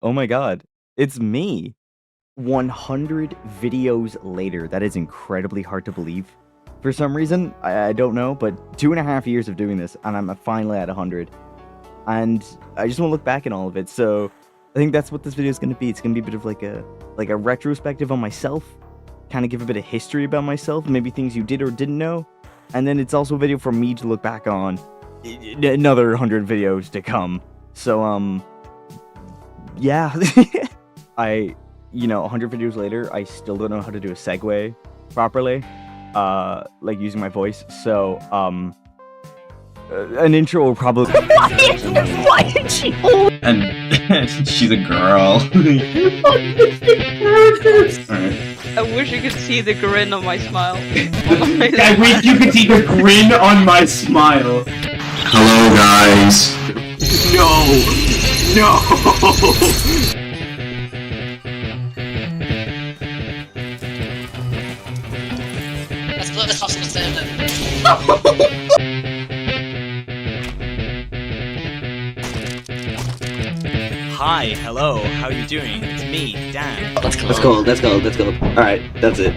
Oh my god. It's me. 100 videos later. That is incredibly hard to believe. For some reason, I don't know, but 2.5 years of doing this, and I'm finally at 100. And I just want to look back at all of it. So I think that's what this video is going to be. It's going to be a bit of like a retrospective on myself, kind of give a bit of history about myself, maybe things you did or didn't know. And then it's also a video for me to look back on. Another 100 videos to come. So yeah. 100 videos later, I still don't know how to do a segue properly, like using my voice. So, an intro will probably. Why did she hold? And she's a girl. I wish you could see the grin on my smile. I wish you could see the grin on my smile. Hello, guys. No! Let's blow this hospital stand. Hi, hello, how you doing? It's me, Dan. Let's go. Let's go. Alright, that's it.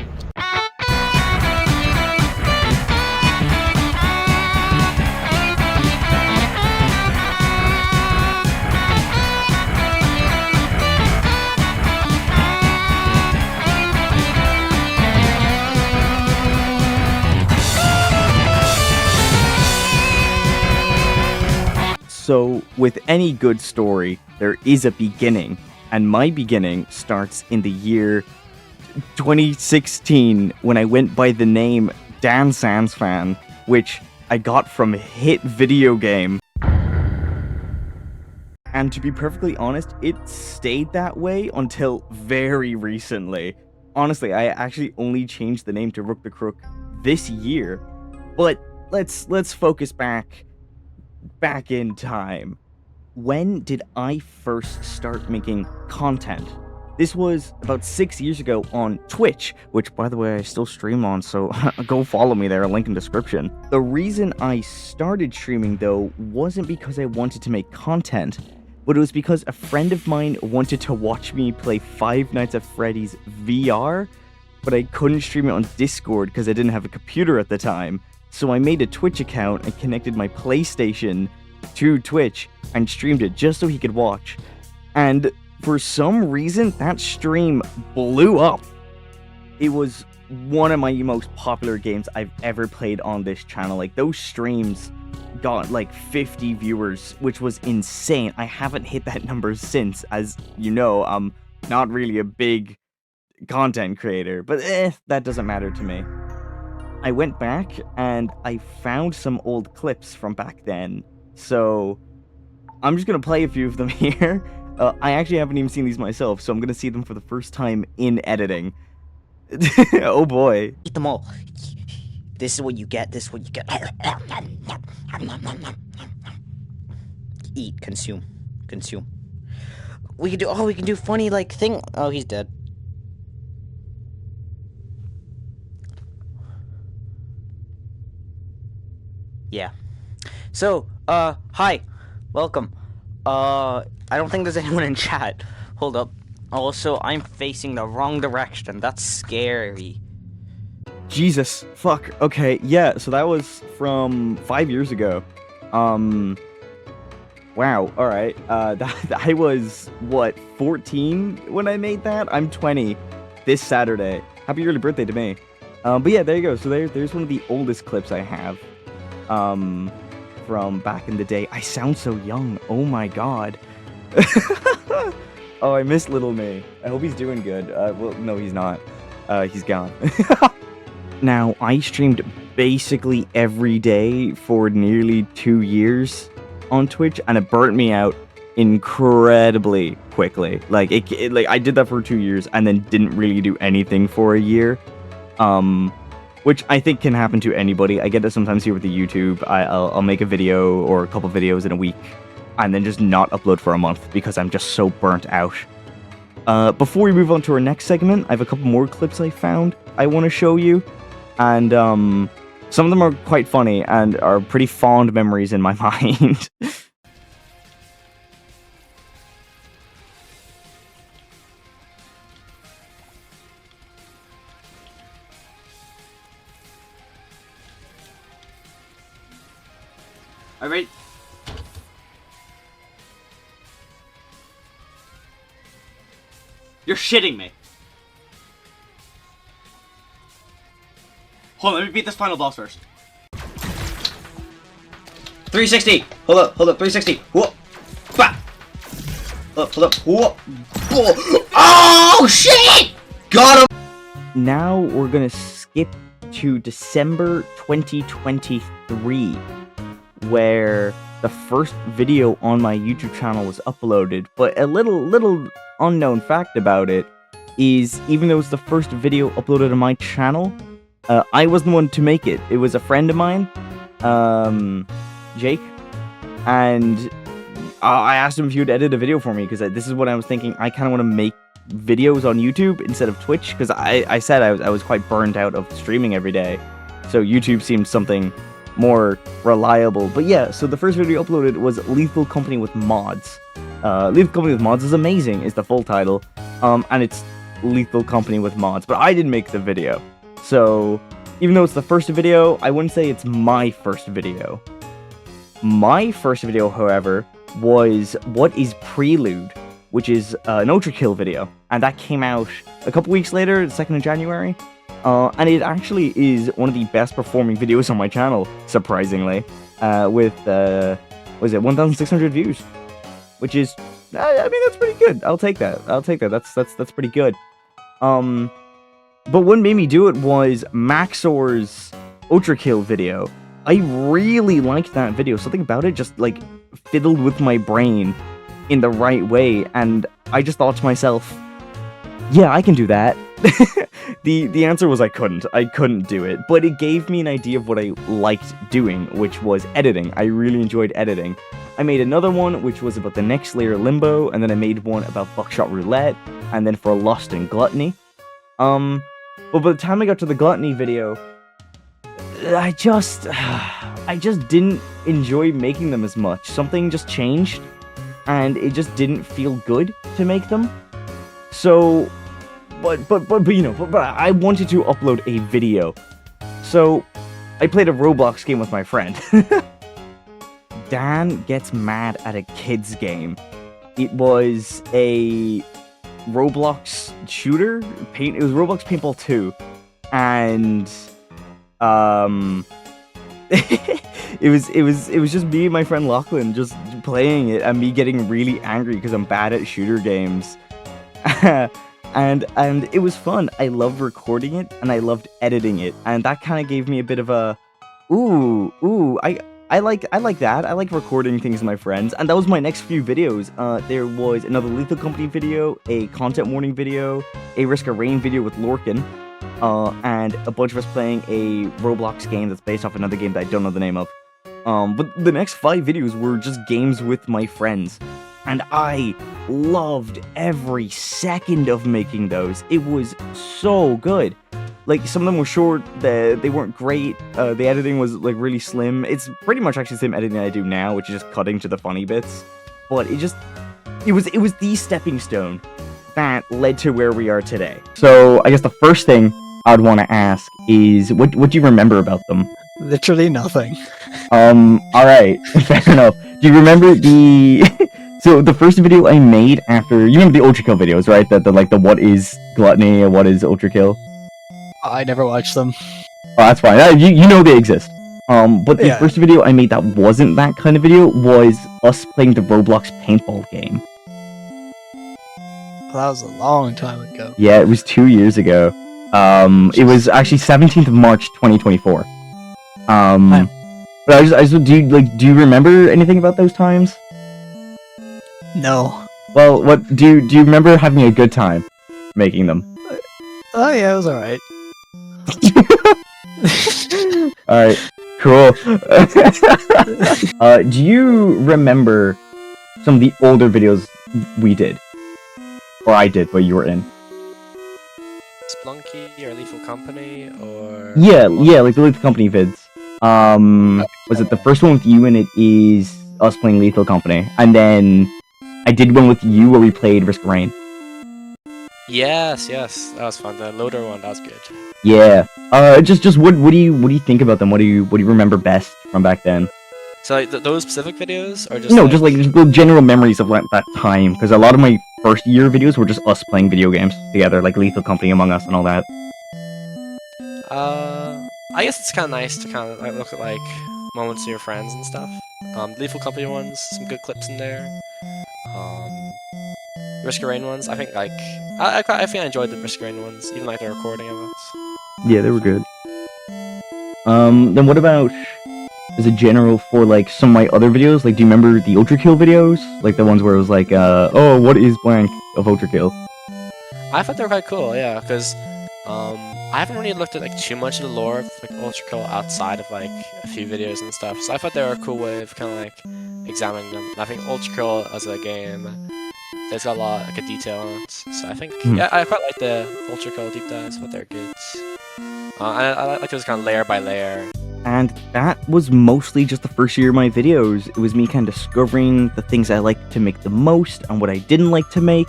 So, with any good story, there is a beginning, and my beginning starts in the year 2016 when I went by the name Dan Sansfan, which I got from Hit Video Game. And to be perfectly honest, it stayed that way until very recently. Honestly, I actually only changed the name to Rook the Crook this year. But let's focus back in time. When did I first start making content? This was about 6 years ago on Twitch, which, by the way, I still stream on, so go follow me there, link in description. The reason I started streaming, though, wasn't because I wanted to make content, but it was because a friend of mine wanted to watch me play Five Nights at Freddy's VR, but I couldn't stream it on Discord because I didn't have a computer at the time. So I made a Twitch account and connected my PlayStation to Twitch and streamed it just so he could watch. And for some reason, that stream blew up. It was one of my most popular games I've ever played on this channel. Like, those streams got like 50 viewers, which was insane. I haven't hit that number since. As you know, I'm not really a big content creator, but that doesn't matter to me. I went back and I found some old clips from back then, so I'm just gonna play a few of them here. I actually haven't even seen these myself, so I'm gonna see them for the first time in editing. Oh boy. Eat them all. This is what you get, Eat, consume. We can do funny, like, thing. Oh, he's dead. Yeah. So, hi. Welcome. I don't think there's anyone in chat. Hold up. Also, I'm facing the wrong direction. That's scary. Jesus. Fuck. Okay, yeah, so that was from 5 years ago. Wow, alright. I was, what, 14 when I made that? I'm 20 this Saturday. Happy early birthday to me. But yeah, there you go. So there's one of the oldest clips I have. From back in the day. I sound so young. Oh my god. Oh, I miss little me. I hope he's doing good. Well, no, he's not. He's gone. Now, I streamed basically every day for nearly 2 years on Twitch, and it burnt me out incredibly quickly. Like, like I did that for 2 years and then didn't really do anything for a year. Which I think can happen to anybody. I get that sometimes here with the YouTube. I'll make a video or a couple videos in a week and then just not upload for a month because I'm just so burnt out. Before we move on to our next segment, I have a couple more clips I found I want to show you. And some of them are quite funny and are pretty fond memories in my mind. Alright, ready? You're shitting me. Hold on, let me beat this final boss first. 360! Hold up, 360! Whoop! Bah! Hold up, whoop! Oh, shit! Got him! Now we're gonna skip to December 2023, where the first video on my YouTube channel was uploaded. But a little unknown fact about it is, even though it's the first video uploaded on my channel, I wasn't the one to make it. It was a friend of mine, Jake, and I asked him if he would edit a video for me, because this is what I was thinking. I kind of want to make videos on YouTube instead of Twitch, because I said I was quite burned out of streaming every day, so YouTube seemed something more reliable. But yeah, so the first video uploaded was Lethal Company with Mods. Lethal Company with Mods is amazing, is the full title, and it's Lethal Company with Mods, but I didn't make the video. So even though it's the first video, I wouldn't say it's my first video. My first video, however, was What is Prelude, which is an Ultra Kill video, and that came out a couple weeks later, the 2nd of January, and it actually is one of the best performing videos on my channel, surprisingly, with, what is it, 1,600 views, which is, I mean, that's pretty good. I'll take that. That's pretty good. But what made me do it was Maxor's Ultra Kill video. I really liked that video. Something about it just, like, fiddled with my brain in the right way, and I just thought to myself, yeah, I can do that. The answer was I couldn't do it, but it gave me an idea of what I liked doing, which was editing. I really enjoyed editing. I made another one which was about the next layer Limbo, and then I made one about Buckshot Roulette, and then for Lust and Gluttony. But by the time I got to the Gluttony video, I just didn't enjoy making them as much. Something just changed, and it just didn't feel good to make them. So, but you know, but I wanted to upload a video. So, I played a Roblox game with my friend. Dan gets mad at a kid's game. It was a Roblox shooter. It was Roblox Paintball 2, and it was just me and my friend Lachlan just playing it, and me getting really angry because I'm bad at shooter games. and it was fun. I loved recording it, and I loved editing it, and that kind of gave me a bit of a I like that. I like recording things with my friends, and that was my next few videos. There was another Lethal Company video, a content warning video, a Risk of Rain video with Lorcan, and a bunch of us playing a Roblox game that's based off another game that I don't know the name of. But the next 5 videos were just games with my friends, and I loved every second of making those. It was so good. Like, some of them were short, they weren't great, the editing was, like, really slim. It's pretty much actually the same editing I do now, which is just cutting to the funny bits. But it was the stepping stone that led to where we are today. So, I guess the first thing I'd want to ask is, what do you remember about them? Literally nothing. Alright, fair enough. Do you remember the... So, the first video I made after... You remember the Ultra Kill videos, right? The what is Gluttony and what is Ultra Kill? I never watched them. Oh, that's fine. You know they exist. But the first video I made that wasn't that kind of video was us playing the Roblox paintball game. Well, that was a long time ago. Yeah, it was 2 years ago. It was actually 17th of March, 2024. But I just do you remember anything about those times? No. Well, what do you remember having a good time making them? Oh yeah, it was alright. Alright, cool. Do you remember some of the older videos we did? Or I did, but you were in? Splunky or Lethal Company or... Yeah, like the Lethal Company vids. Was it the first one with you, and it is us playing Lethal Company, and then I did one with you where we played Risk of Rain. Yes, that was fun. The loader one, that was good. Yeah. Just what do you think about them? What do you remember best from back then? So like those specific videos, or just No, just like just the general memories of like that time, because a lot of my first year videos were just us playing video games together, like Lethal Company, Among Us, and all that. I guess it's kind of nice to kind of like look at like moments of your friends and stuff. Lethal Company ones, some good clips in there. Risk of Rain ones, I think like I think I enjoyed the Risk of Rain ones, even like the recording of it. Yeah, they were good. Then what about as a general for like some of my other videos? Like, do you remember the Ultra Kill videos? Like the ones where it was like, oh, what is blank of Ultra Kill? I thought they were quite cool, yeah, because I haven't really looked at like too much of the lore of like Ultra Kill outside of like a few videos and stuff. So I thought they were a cool way of kind of like examining them. And I think Ultra Kill as a game, there's got a lot like a detail on it. So I think yeah, I quite like the Ultra Kill deep dives. I thought they're good. I like those kind of layer by layer. And that was mostly just the first year of my videos. It was me kind of discovering the things I liked to make the most and what I didn't like to make.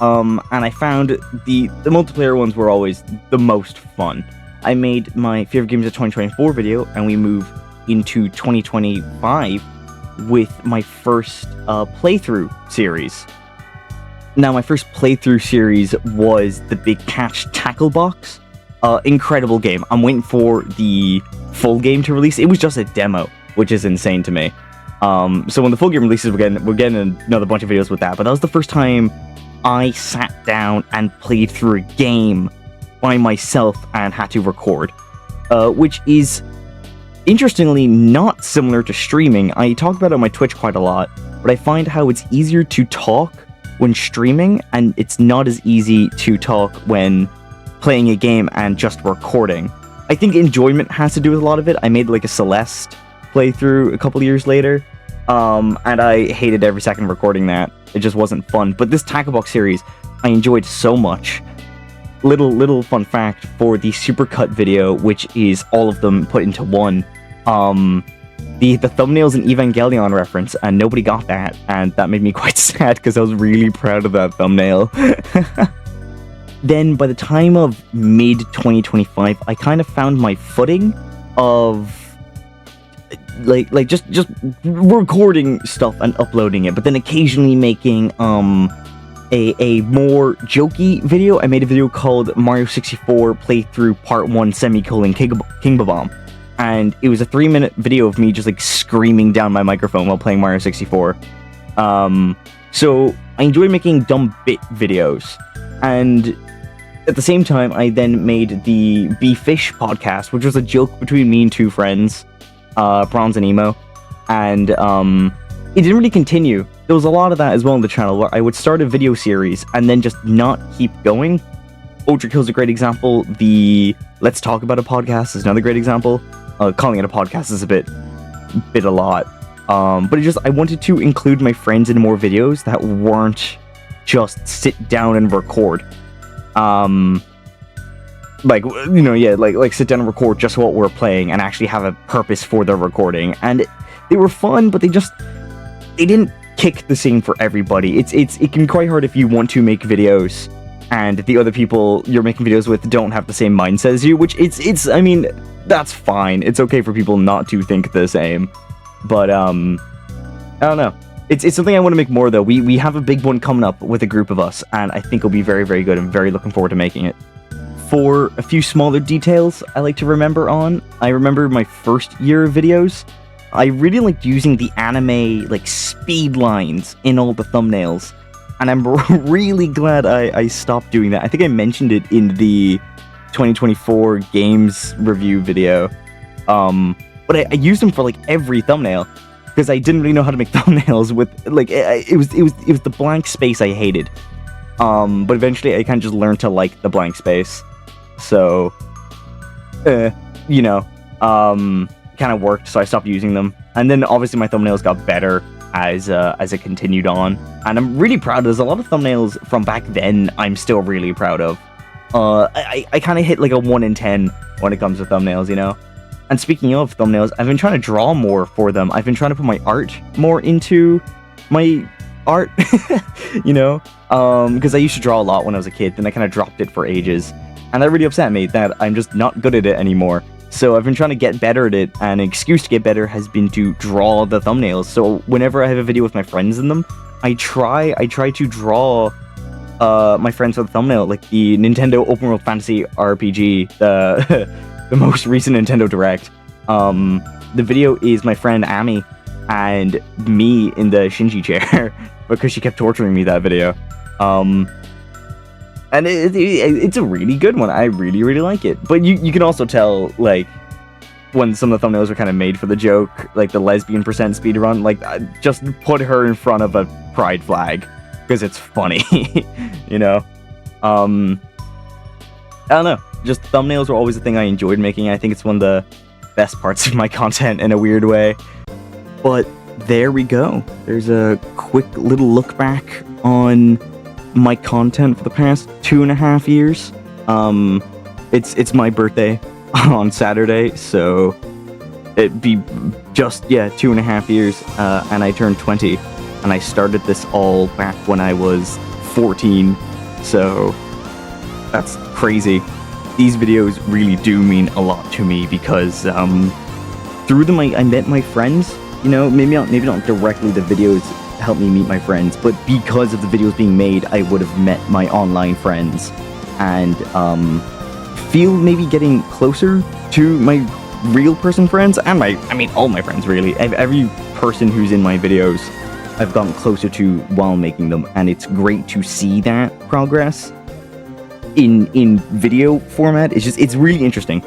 And I found the multiplayer ones were always the most fun. I made my favorite games of 2024 video, and we move into 2025 with my first playthrough series. Now, my first playthrough series was the Big Catch Tackle Box. Incredible game. I'm waiting for the full game to release. It was just a demo, which is insane to me. So when the full game releases, we're getting another bunch of videos with that. But that was the first time I sat down and played through a game by myself and had to record, which is interestingly not similar to streaming. I talk about it on my Twitch quite a lot, but I find how it's easier to talk when streaming, and it's not as easy to talk when playing a game and just recording. I think enjoyment has to do with a lot of it. I made like a Celeste playthrough a couple years later, and I hated every second recording that. It just wasn't fun. But this Tackle Box series, I enjoyed so much. Little fun fact for the Supercut video, which is all of them put into one. The thumbnail's an Evangelion reference, and nobody got that, and that made me quite sad because I was really proud of that thumbnail. Then by the time of mid-2025, I kind of found my footing of like just recording stuff and uploading it, but then occasionally making a more jokey video. I made a video called Mario 64 Playthrough Part 1 semicolon King Bomb, and it was a 3-minute video of me just like screaming down my microphone while playing Mario 64. So I enjoy making dumb bit videos, and at the same time, I then made the Be-Fish podcast, which was a joke between me and two friends, Bronze and Emo, and it didn't really continue. There was a lot of that as well on the channel, where I would start a video series and then just not keep going. Ultra Kill's a great example. The Let's Talk About a podcast is another great example. Calling it a podcast is a bit a lot. But I wanted to include my friends in more videos that weren't just sit down and record. Like sit down and record just what we're playing and actually have a purpose for the recording. And they were fun, but they didn't kick the same for everybody. It can be quite hard if you want to make videos and the other people you're making videos with don't have the same mindset as you, which I mean, that's fine. It's okay for people not to think the same. But I don't know. It's something I want to make more, though. We have a big one coming up with a group of us, and I think it'll be very, very good. I'm very looking forward to making it. For a few smaller details I like to remember on, I remember my first year of videos. I really liked using the anime, like, speed lines in all the thumbnails, and I'm really glad I stopped doing that. I think I mentioned it in the 2024 games review video, but I used them for, like, every thumbnail, because I didn't really know how to make thumbnails with, like, it was the blank space I hated. But eventually I kind of just learned to like the blank space. So, kind of worked, so I stopped using them. And then obviously my thumbnails got better as it continued on. And I'm really proud. There's a lot of thumbnails from back then I'm still really proud of. I kind of hit like a 1 in 10 when it comes to thumbnails, you know? And speaking of thumbnails, I've been trying to draw more for them. I've been trying to put my art more into my art, you know? Because I used to draw a lot when I was a kid, then I kind of dropped it for ages. And that really upset me that I'm just not good at it anymore. So I've been trying to get better at it, and an excuse to get better has been to draw the thumbnails. So whenever I have a video with my friends in them, I try to draw my friends for the thumbnail, like the Nintendo Open World Fantasy RPG, the most recent Nintendo Direct. The video is my friend Ami and me in the Shinji chair because she kept torturing me that video. And it's a really good one. I really like it. But you can also tell, like, when some of the thumbnails are kind of made for the joke, like the lesbian percent speedrun, like, just put her in front of a pride flag because it's funny, you know? I don't know. Just thumbnails were always a thing I enjoyed making. I think it's one of the best parts of my content in a weird way. But there we go. There's a quick little look back on my content for the past 2.5 years. It's my birthday on Saturday, so it'd be just 2.5 years, and I turned 20, and I started this all back when I was 14, so that's crazy. These videos really do mean a lot to me because through them I met my friends. You know, maybe not directly the videos helped me meet my friends, but because of the videos being made, I would have met my online friends and feel maybe getting closer to my real person friends and all my friends really. Every person who's in my videos I've gotten closer to while making them, and it's great to see that progress in video format. It's really interesting,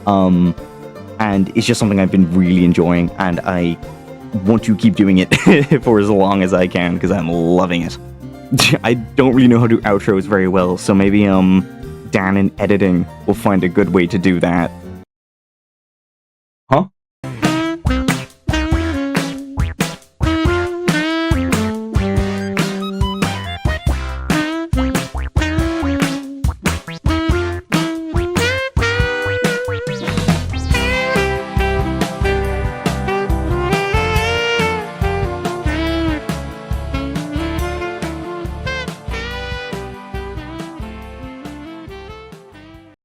and it's just something I've been really enjoying, and I want to keep doing it for as long as I can because I'm loving it. I don't really know how to do outros very well, so maybe Dan in editing will find a good way to do that.